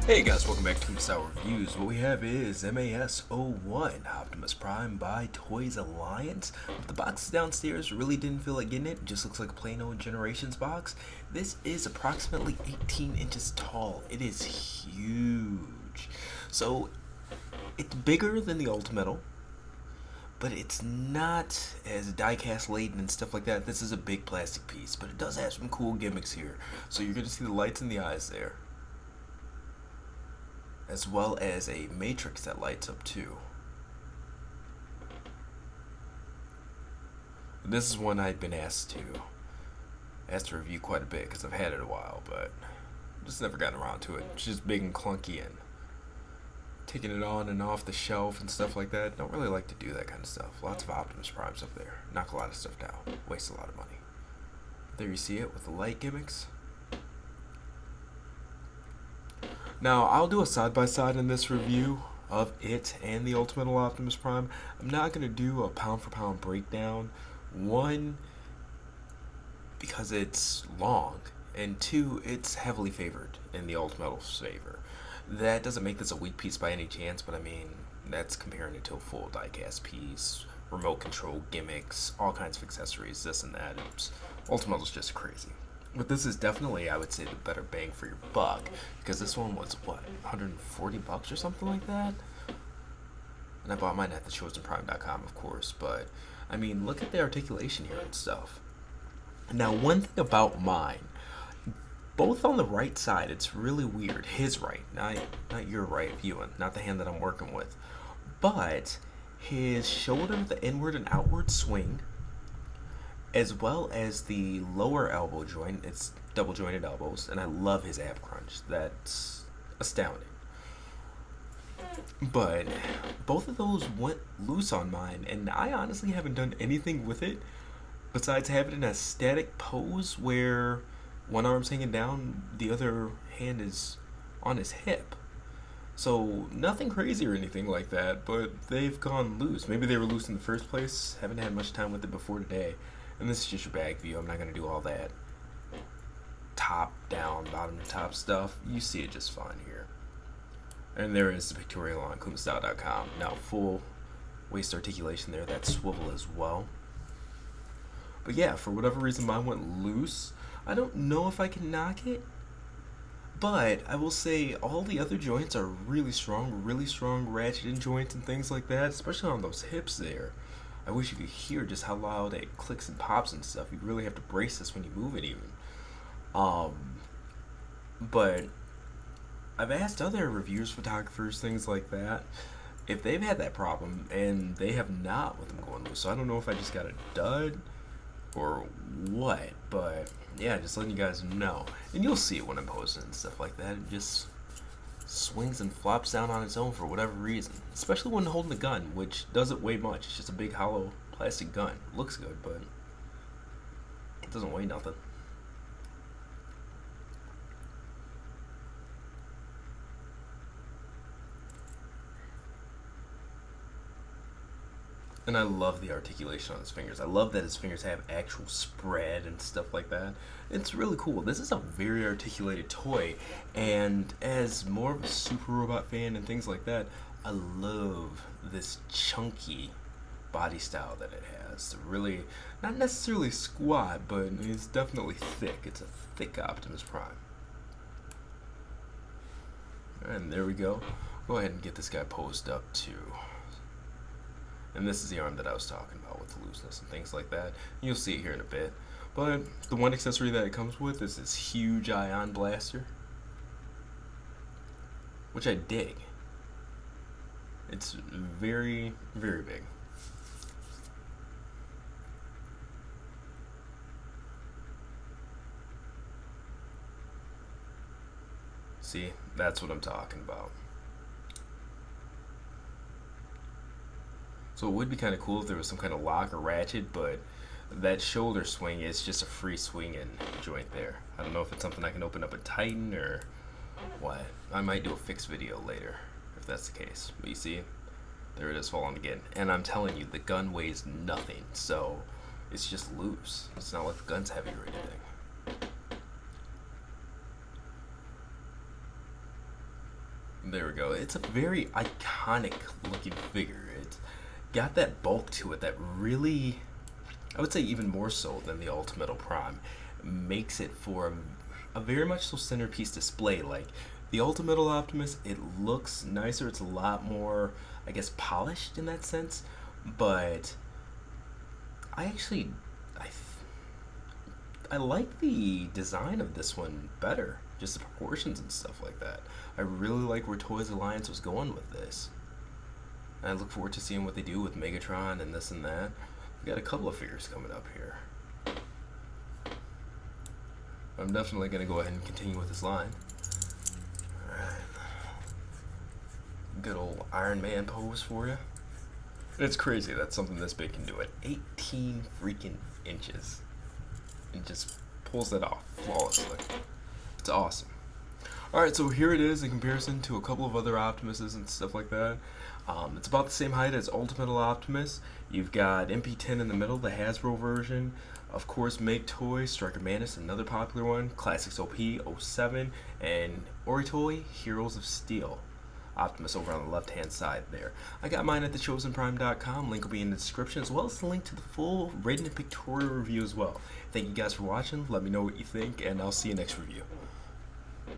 Hey guys, welcome back to Pictorial Reviews. What we have is MAS-01, Optimus Prime by Toys Alliance. The box downstairs really didn't feel like getting it. It just looks like a plain old Generations box. This is approximately 18 inches tall. It is huge. So, it's bigger than the Ultimetal, but it's not as die-cast laden and stuff like that. This is a big plastic piece, but it does have some cool gimmicks here. So you're going to see the lights in the eyes there, as well as a matrix that lights up too. This is one I'd been asked to review quite a bit because I've had it a while, but just never gotten around to it. It's just big and clunky, and taking it on and off the shelf and stuff like that. Don't really like to do that kind of stuff. Lots of Optimus Primes up there. Knock a lot of stuff down. Waste a lot of money. There you see it with the light gimmicks. Now, I'll do a side-by-side in this review of it and the Ultimetal Optimus Prime. I'm not going to do a pound-for-pound breakdown. One, because it's long, and two, it's heavily favored in the Ultimetal's favor. That doesn't make this a weak piece by any chance, but I mean, that's comparing it to a full die-cast piece, remote control gimmicks, all kinds of accessories, this and that. Ultimetal's just crazy. But this is definitely, I would say, the better bang for your buck, because this one was, what, $140 or something like that? And I bought mine at thechosenprime.com, of course, but, I mean, look at the articulation here and stuff. Now, one thing about mine, both on the right side, it's really weird. His right, not your right viewing, not the hand that I'm working with, but his shoulder, the inward and outward swing, as well as the lower elbow joint. It's double jointed elbows, and I love his ab crunch. That's astounding. But both of those went loose on mine, and I honestly haven't done anything with it besides have it in a static pose where one arm's hanging down, the other hand is on his hip. So nothing crazy or anything like that, but they've gone loose. Maybe they were loose in the first place. Haven't had much time with it before today. And this is just your bag view. I'm not going to do all that top down, bottom to top stuff. You see it just fine here. And there is the Pictorial on kumastyle.com. Now full waist articulation there, that swivel as well. But yeah, for whatever reason mine went loose. I don't know if I can knock it, but I will say all the other joints are really strong ratcheted joints and things like that, especially on those hips there. I wish you could hear just how loud it clicks and pops and stuff. You really have to brace this when you move it even. But I've asked other reviewers, photographers, things like that, if they've had that problem, and they have not with them going loose. So I don't know if I just got a dud or what, but yeah, just letting you guys know. And you'll see it when I'm posting and stuff like that. It just swings and flops down on its own for whatever reason, especially when holding a gun, which doesn't weigh much. It's just a big hollow plastic gun. Looks good, but it doesn't weigh nothing. And I love the articulation on his fingers. I love that his fingers have actual spread and stuff like that. It's really cool. This is a very articulated toy, and as more of a Super Robot fan and things like that, I love this chunky body style that it has. Really, not necessarily squat, but it's definitely thick. It's a thick Optimus Prime. And there we go. Go ahead and get this guy posed up too. And this is the arm that I was talking about with the looseness and things like that. You'll see it here in a bit. But the one accessory that it comes with is this huge ion blaster, which I dig. It's very, very big. See, that's what I'm talking about. So it would be kind of cool if there was some kind of lock or ratchet, but that shoulder swing is just a free swinging joint there. I don't know if it's something I can open up and tighten or what. I might do a fix video later if that's the case. But you see, there it is falling again. And I'm telling you, the gun weighs nothing, so it's just loose. It's not like the gun's heavy or anything. There we go. It's a very iconic looking figure. It's got that bulk to it that really, I would say even more so than the Ultimate Prime, makes it for a very much so centerpiece display. Like the Ultimate Optimus, it looks nicer. It's a lot more, I guess, polished in that sense. But I actually, I like the design of this one better. Just the proportions and stuff like that. I really like where Toys Alliance was going with this. And I look forward to seeing what they do with Megatron and this and that. We got a couple of figures coming up here. I'm definitely going to go ahead and continue with this line. Alright. Good old Iron Man pose for you. And it's crazy that something this big can do it. 18 freaking inches. And just pulls that off flawlessly. It's awesome. Alright, so here it is in comparison to a couple of other Optimuses and stuff like that. It's about the same height as Ultimate Optimus. You've got MP10 in the middle, the Hasbro version. Of course, Make Toy, Striker Mantis, another popular one. Classics OP, 07, and Oritoy, Heroes of Steel. Optimus over on the left-hand side there. I got mine at thechosenprime.com. Link will be in the description, as well as the link to the full written and pictorial review as well. Thank you guys for watching. Let me know what you think, and I'll see you next review.